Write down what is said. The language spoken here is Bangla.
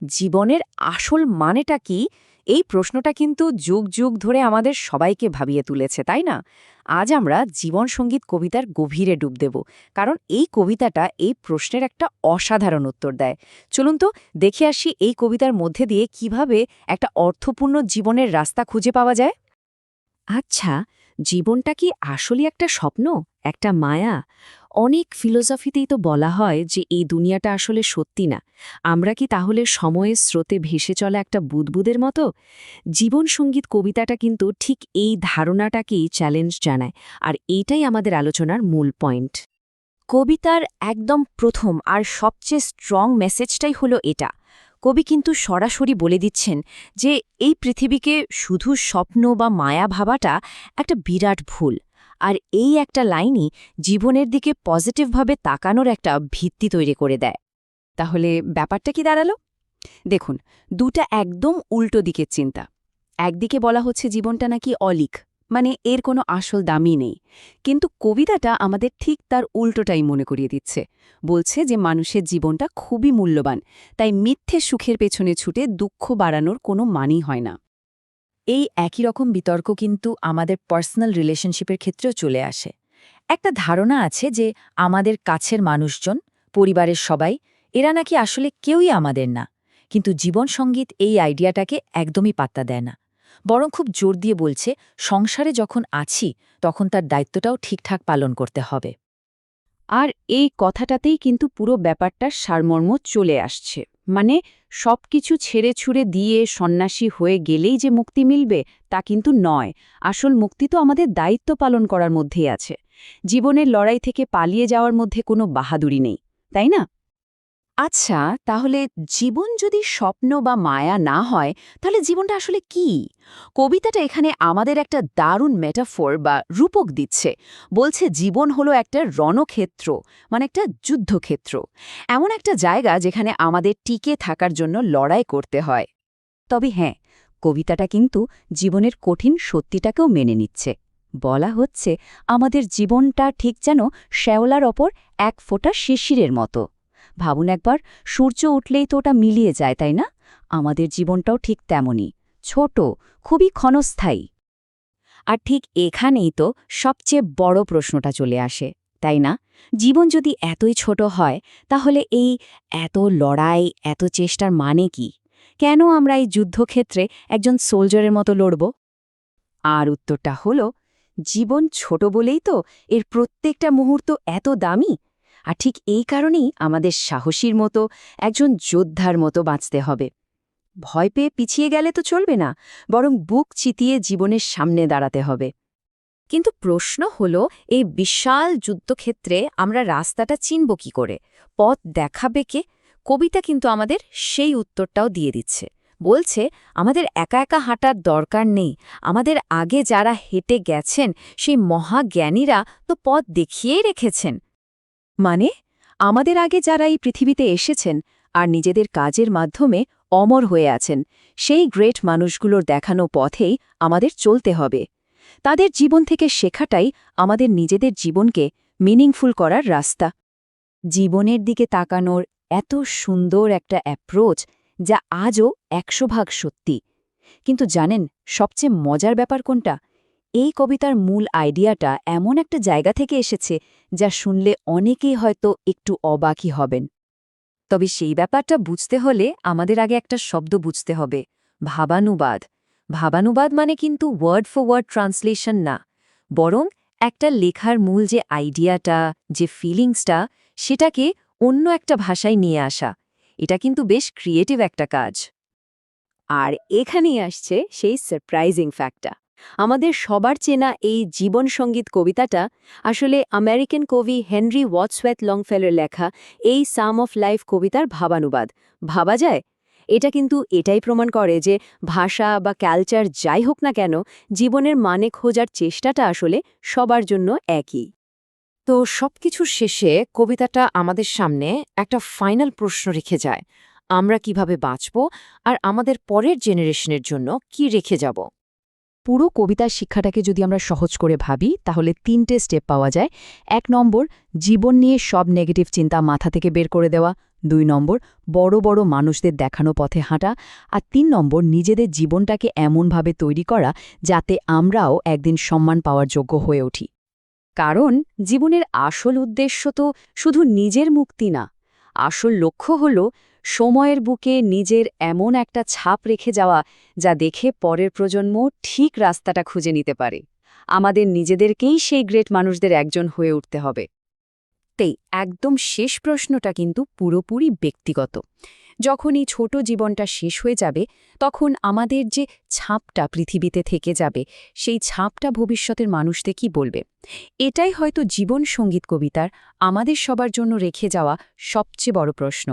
জীবনের আসল মানেটা কি? এই প্রশ্নটা কিন্তু যুগ যুগ ধরে আমাদের সবাইকে ভাবিয়ে তুলেছে, তাই না? আজ আমরা জীবন সঙ্গীত কবিতার গভীরে ডুব দেব, কারণ এই কবিতাটা এই প্রশ্নের একটা অসাধারণ উত্তর দেয়। চলুন তো দেখে আসি এই কবিতার মধ্যে দিয়ে কিভাবে একটা অর্থপূর্ণ জীবনের রাস্তা খুঁজে পাওয়া যায়। আচ্ছা, জীবনটা কি আসলে একটা স্বপ্ন, একটা মায়া? অনেক ফিলোসফিতেই তো বলা হয় যে এই দুনিয়াটা আসলে সত্যি না। আমরা কি তাহলে সময়ের স্রোতে ভেসে চলা একটা বুদবুদের মতো? জীবন সঙ্গীত কবিতাটা কিন্তু ঠিক এই ধারণাটাকেই চ্যালেঞ্জ জানায়, আর এইটাই আমাদের আলোচনার মূল পয়েন্ট। কবিতার একদম প্রথম আর সবচেয়ে স্ট্রং মেসেজটাই হলো এটা। কবি কিন্তু সরাসরি বলে দিচ্ছেন যে এই পৃথিবীকে শুধু স্বপ্ন বা মায়া ভাবাটা একটা বিরাট ভুল। আর এই একটা লাইনই জীবনের দিকে পজিটিভভাবে তাকানোর একটা ভিত্তি তৈরি করে দেয়। তাহলে ব্যাপারটা কি দাঁড়ালো? দেখুন, দুটা একদম উল্টো দিকের চিন্তা। একদিকে বলা হচ্ছে জীবনটা নাকি অলিক, মানে এর কোনো আসল দামই নেই। কিন্তু কবিতাটা আমাদের ঠিক তার উল্টোটাই মনে করিয়ে দিচ্ছে। বলছে যে মানুষের জীবনটা খুবই মূল্যবান, তাই মিথ্যে সুখের পেছনে ছুটে দুঃখ বাড়ানোর কোনো মানই হয় না। এই একই রকম বিতর্ক কিন্তু আমাদের পার্সোনাল রিলেশনশিপের ক্ষেত্রেও চলে আসে। একটা ধারণা আছে যে আমাদের কাছের মানুষজন, পরিবারের সবাই, এরা নাকি আসলে কেউই আমাদের না। কিন্তু জীবন সঙ্গীত এই আইডিয়াটাকে একদমই পাত্তা দেয় না, বরং খুব জোর দিয়ে বলছে সংসারে যখন আছি তখন তার দায়িত্বটাও ঠিকঠাক পালন করতে হবে। আর এই কথাটাতেই কিন্তু পুরো ব্যাপারটার সারমর্ম চলে আসছে। মানে সবকিছু ছেড়ে ছুড়ে দিয়ে সন্ন্যাসী হয়ে গেলেই যে মুক্তি মিলবে তা কিন্তু নয়। আসল মুক্তি তো আমাদের দায়িত্ব পালন করার মধ্যেই আছে। জীবনের লড়াই থেকে পালিয়ে যাওয়ার মধ্যে কোনো বাহাদুরি নেই, তাই না? আচ্ছা, তাহলে জীবন যদি স্বপ্ন বা মায়া না হয়, তাহলে জীবনটা আসলে কি? কবিতাটা এখানে আমাদের একটা দারুণ মেটাফোর বা রূপক দিচ্ছে। বলছে জীবন হলো একটা রণক্ষেত্র, মানে একটা যুদ্ধক্ষেত্র। এমন একটা জায়গা যেখানে আমাদের টিকে থাকার জন্য লড়াই করতে হয়। তবে হ্যাঁ, কবিতাটা কিন্তু জীবনের কঠিন সত্যিটাকেও মেনে নিচ্ছে। বলা হচ্ছে আমাদের জীবনটা ঠিক যেন শ্যাওলার ওপর এক ফোঁটা শিশিরের মতো। ভাবুন একবার, সূর্য উঠলেই তো ওটা মিলিয়ে যায়, তাই না? আমাদের জীবনটাও ঠিক তেমনই, ছোট, খুবই ক্ষণস্থায়ী। আর ঠিক এখানেই তো সবচেয়ে বড় প্রশ্নটা চলে আসে, তাই না? জীবন যদি এতই ছোট হয়, তাহলে এই এত লড়াই, এত চেষ্টার মানে কি? কেন আমরা এই যুদ্ধক্ষেত্রে একজন সোলজারের মতো লড়ব? আর উত্তরটা হলো, জীবন ছোট বলেই তো এর প্রত্যেকটা মুহূর্ত এত দামি। আর ঠিক এই কারণেই আমাদের সাহসীর মতো, একজন যোদ্ধার মতো বাঁচতে হবে। ভয় পেয়ে পিছিয়ে গেলে তো চলবে না, বরং বুক চিতিয়ে জীবনের সামনে দাঁড়াতে হবে। কিন্তু প্রশ্ন হলো, এই বিশাল যুদ্ধক্ষেত্রে আমরা রাস্তাটা চিনব কি করে? পথ দেখাবে কে? কবিতা কিন্তু আমাদের সেই উত্তরটাও দিয়ে দিচ্ছে। বলছে আমাদের একা একা হাঁটার দরকার নেই। আমাদের আগে যারা হেঁটে গেছেন, সেই মহাজ্ঞানীরা তো পথ দেখিয়েই রেখেছেন। মানে আমাদের আগে যারা এই পৃথিবীতে এসেছেন আর নিজেদের কাজের মাধ্যমে অমর হয়ে আছেন, সেই গ্রেট মানুষগুলোর দেখানো পথেই আমাদের চলতে হবে। তাদের জীবন থেকে শেখাটাই আমাদের নিজেদের জীবনকে মিনিংফুল করার রাস্তা। জীবনের দিকে তাকানোর এত সুন্দর একটা অ্যাপ্রোচ, যা আজও ১০০ ভাগ সত্যি। কিন্তু জানেন সবচেয়ে মজার ব্যাপার কোনটা? এই কবিতার মূল আইডিয়াটা এমন একটা জায়গা থেকে এসেছে যা শুনলে অনেকেই হয়তো একটু অবাকই হবেন। তবে সেই ব্যাপারটা বুঝতে হলে আমাদের আগে একটা শব্দ বুঝতে হবে, ভাবানুবাদ। ভাবানুবাদ মানে কিন্তু ওয়ার্ড ফর ওয়ার্ড ট্রান্সলেশন না, বরং একটা লেখার মূল যে আইডিয়াটা, যে ফিলিংসটা, সেটাকে অন্য একটা ভাষায় নিয়ে আসা। এটা কিন্তু বেশ ক্রিয়েটিভ একটা কাজ। আর এখানেই আসছে সেই সারপ্রাইজিং ফ্যাক্টটা। আমাদের সবার চেনা এই জীবন সঙ্গীত কবিতাটা আসলে আমেরিকান কবি হেনরি ওয়াটসওয়ার্থ লংফেলোর লেখা এই সাম অফ লাইফ কবিতার ভাবানুবাদ। ভাবা যায়? এটা কিন্তু এটাই প্রমাণ করে যে ভাষা বা কালচার যাই হোক না কেন, জীবনের মানে খোঁজার চেষ্টাটা আসলে সবার জন্য একই। তো সবকিছুর শেষে কবিতাটা আমাদের সামনে একটা ফাইনাল প্রশ্ন রেখে যায়, আমরা কিভাবে বাঁচব আর আমাদের পরের জেনারেশনের জন্য কি রেখে যাব। পুরো কবিতার শিক্ষাটাকে যদি আমরা সহজ করে ভাবি, তাহলে ৩টে স্টেপ পাওয়া যায়। ১ নম্বর, জীবন নিয়ে সব নেগেটিভ চিন্তা মাথা থেকে বের করে দেওয়া। 2 নম্বর বড় বড় মানুষদের দেখানো পথে হাঁটা, আর 3 নম্বর নিজেদের জীবনটাকে এমনভাবে তৈরি করা যাতে আমরাও একদিন সম্মান পাওয়ার যোগ্য হয়ে উঠি। কারণ জীবনের আসল উদ্দেশ্য তো শুধু নিজের মুক্তি না, আসল লক্ষ্য হল সময়ের বুকে নিজের এমন একটা ছাপ রেখে যাওয়া যা দেখে পরের প্রজন্ম ঠিক রাস্তাটা খুঁজে নিতে পারে। আমাদের নিজেদেরকেই সেই গ্রেট মানুষদের একজন হয়ে উঠতে হবে। তেই একদম শেষ প্রশ্নটা কিন্তু পুরোপুরি ব্যক্তিগত। যখন এই ছোট জীবনটা শেষ হয়ে যাবে, তখন আমাদের যে ছাপটা পৃথিবীতে থেকে যাবে, সেই ছাপটা ভবিষ্যতের মানুষদের কি বলবে? এটাই হয়তো জীবন সঙ্গীত কবিতার আমাদের সবার জন্য রেখে যাওয়া সবচেয়ে বড় প্রশ্ন।